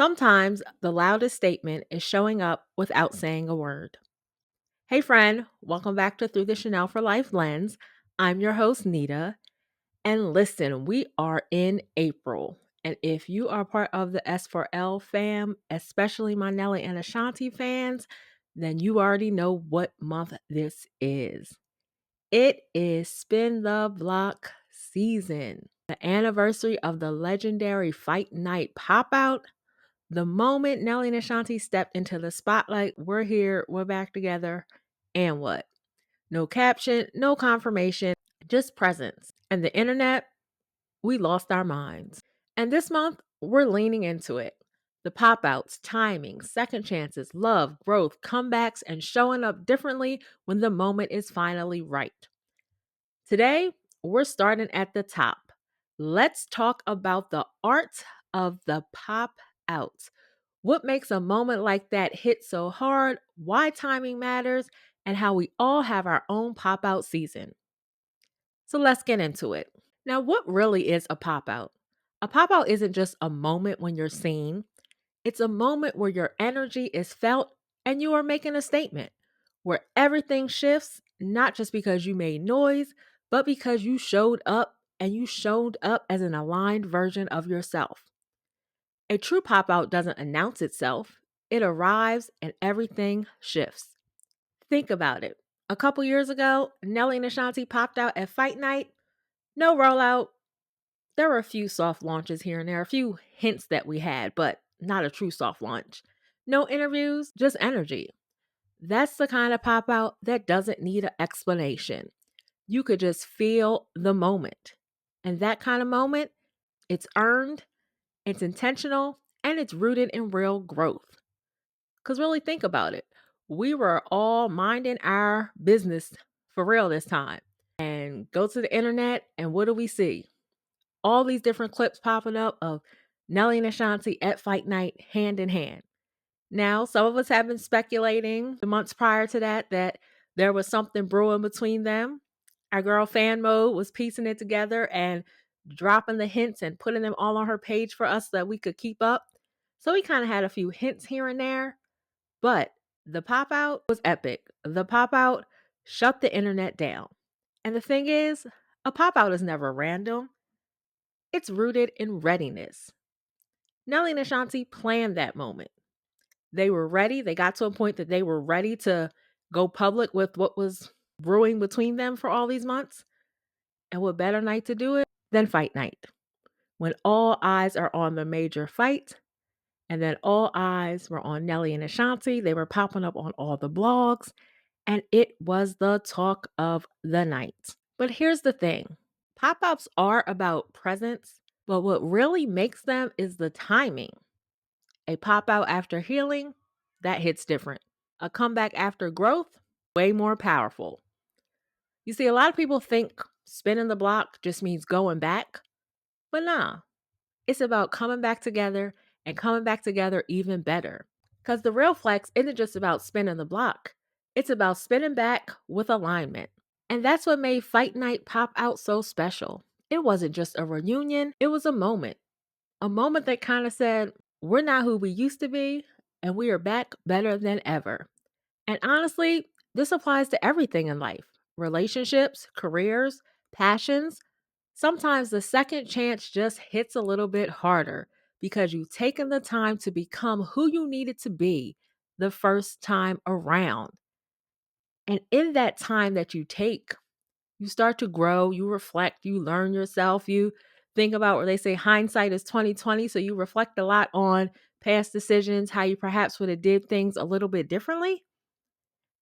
Sometimes the loudest statement is showing up without saying a word. Hey, friend, welcome back to Through the Shannell4Life Lens. I'm your host, Nita. And listen, we are in April. And if you are part of the S4L fam, especially my Nelly and Ashanti fans, then you already know what month this is. It is Spin the Block season, the anniversary of the legendary Fight Night pop out. The moment Nelly and Ashanti stepped into the spotlight, we're here, we're back together, and what? No caption, no confirmation, just presence. And the internet, we lost our minds. And this month, we're leaning into it. The pop outs, timing, second chances, love, growth, comebacks, and showing up differently when the moment is finally right. Today, we're starting at the top. Let's talk about the art of the pop out. What makes a moment like that hit so hard, why timing matters, and how we all have our own pop out season. So let's get into it. Now, what really is a pop out? A pop out isn't just a moment when you're seen, it's a moment where your energy is felt and you are making a statement, where everything shifts, not just because you made noise, but because you showed up and you showed up as an aligned version of yourself. A true pop out doesn't announce itself, it arrives and everything shifts. Think about it. A couple years ago, Nelly and Ashanti popped out at Fight Night. No rollout. There were a few soft launches here and there, a few hints that we had, but not a true soft launch. No interviews, just energy. That's the kind of pop out that doesn't need an explanation. You could just feel the moment. And that kind of moment, it's earned, it's intentional, and it's rooted in real growth. Because really think about it. We were all minding our business for real this time. And go to the internet, and what do we see? All these different clips popping up of Nelly and Ashanti at Fight Night hand in hand. Now, some of us have been speculating the months prior to that there was something brewing between them. Our girl Fan Mode was piecing it together and dropping the hints and putting them all on her page for us so that we could keep up. So we kind of had a few hints here and there, but the pop out was epic. The pop out shut the internet down. And the thing is, a pop out is never random. It's rooted in readiness. Nelly and Ashanti planned that moment. They were ready. They got to a point that they were ready to go public with what was brewing between them for all these months. And what better night to do it than Fight Night? When all eyes are on the major fight, and then all eyes were on Nelly and Ashanti. They were popping up on all the blogs, and it was the talk of the night. But here's the thing. Pop-ups are about presence, but what really makes them is the timing. A pop-out after healing, that hits different. A comeback after growth, way more powerful. You see, a lot of people think spinning the block just means going back, but nah. It's about coming back together and coming back together even better. Because the real flex isn't just about spinning the block. It's about spinning back with alignment. And that's what made Fight Night pop out so special. It wasn't just a reunion, it was a moment. A moment that kind of said, we're not who we used to be, and we are back better than ever. And honestly, this applies to everything in life: relationships, careers, passions. Sometimes the second chance just hits a little bit harder because you've taken the time to become who you needed to be the first time around. And in that time that you take, you start to grow, you reflect, you learn yourself, you think about where they say hindsight is 2020. So you reflect a lot on past decisions, how you perhaps would have did things a little bit differently.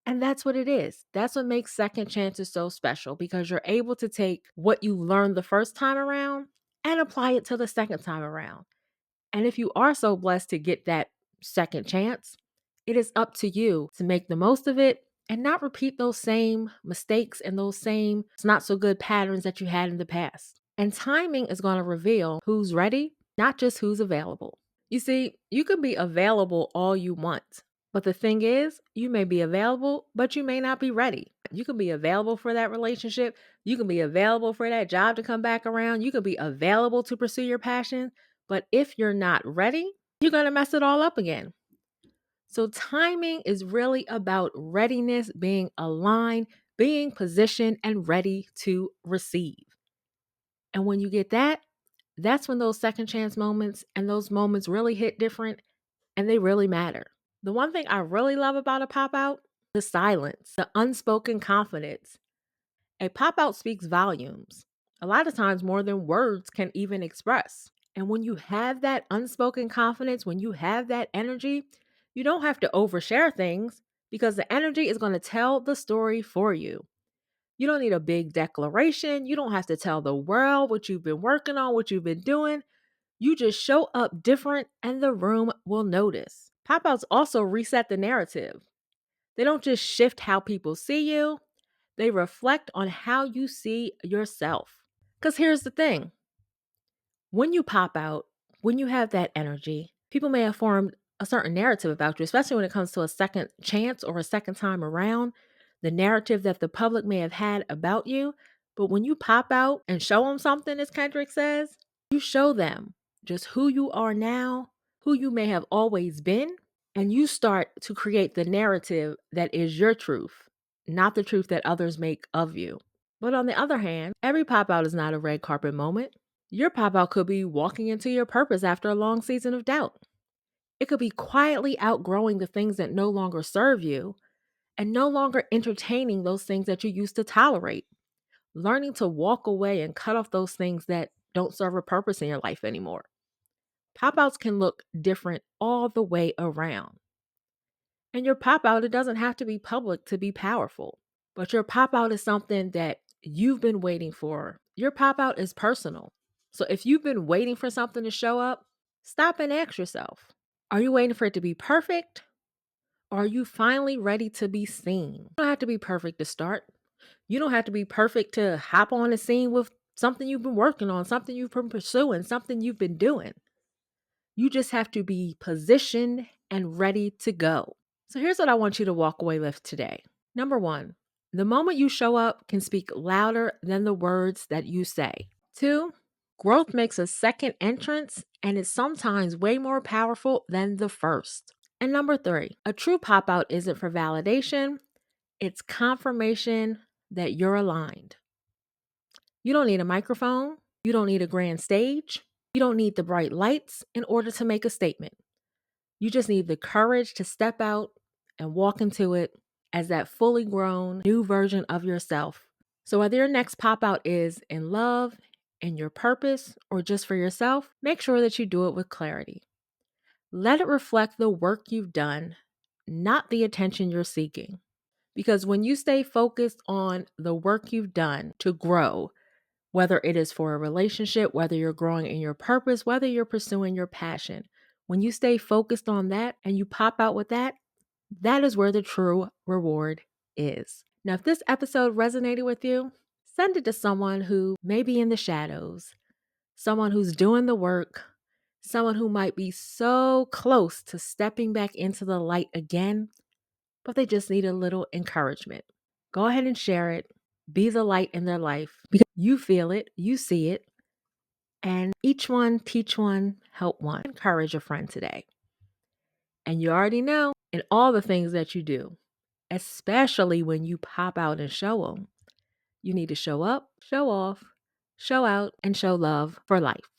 And that's what it is. That's what makes second chances so special, because you're able to take what you learned the first time around and apply it to the second time around. And if you are so blessed to get that second chance, it is up to you to make the most of it and not repeat those same mistakes and those same not so good patterns that you had in the past. And timing is going to reveal who's ready, not just who's available. You see, you can be available all you want. But the thing is, you may be available, but you may not be ready. You can be available for that relationship. You can be available for that job to come back around. You can be available to pursue your passion. But if you're not ready, you're going to mess it all up again. So, timing is really about readiness, being aligned, being positioned, and ready to receive. And when you get that, that's when those second chance moments and those moments really hit different and they really matter. The one thing I really love about a pop out, the silence, the unspoken confidence. A pop out speaks volumes, a lot of times more than words can even express. And when you have that unspoken confidence, when you have that energy, you don't have to overshare things because the energy is going to tell the story for you. You don't need a big declaration. You don't have to tell the world what you've been working on, what you've been doing. You just show up different and the room will notice. Pop outs also reset the narrative. They don't just shift how people see you, they reflect on how you see yourself. Because here's the thing, when you pop out, when you have that energy, people may have formed a certain narrative about you, especially when it comes to a second chance or a second time around, the narrative that the public may have had about you. But when you pop out and show them something, as Kendrick says, you show them just who you are now, who you may have always been, and you start to create the narrative that is your truth, not the truth that others make of you. But on the other hand, every pop out is not a red carpet moment. Your pop out could be walking into your purpose after a long season of doubt. It could be quietly outgrowing the things that no longer serve you and no longer entertaining those things that you used to tolerate. Learning to walk away and cut off those things that don't serve a purpose in your life anymore. Pop outs can look different all the way around. And your pop out, it doesn't have to be public to be powerful. But your pop out is something that you've been waiting for. Your pop out is personal. So if you've been waiting for something to show up, stop and ask yourself, are you waiting for it to be perfect? Or are you finally ready to be seen? You don't have to be perfect to start. You don't have to be perfect to hop on the scene with something you've been working on, something you've been pursuing, something you've been doing. You just have to be positioned and ready to go. So here's what I want you to walk away with today. Number one, the moment you show up can speak louder than the words that you say. Two, growth makes a second entrance and is sometimes way more powerful than the first. And number three, a true pop out isn't for validation, it's confirmation that you're aligned. You don't need a microphone, you don't need a grand stage, you don't need the bright lights in order to make a statement. You just need the courage to step out and walk into it as that fully grown new version of yourself. So whether your next pop out is in love, in your purpose, or just for yourself, make sure that you do it with clarity. Let it reflect the work you've done, not the attention you're seeking. Because when you stay focused on the work you've done to grow, whether it is for a relationship, whether you're growing in your purpose, whether you're pursuing your passion, when you stay focused on that and you pop out with that, that is where the true reward is. Now, if this episode resonated with you, send it to someone who may be in the shadows, someone who's doing the work, someone who might be so close to stepping back into the light again, but they just need a little encouragement. Go ahead and share it. Be the light in their life because you feel it, you see it, and each one, teach one, help one. Encourage a friend today. And you already know in all the things that you do, especially when you pop out and show them, you need to show up, show off, show out, and show love for life.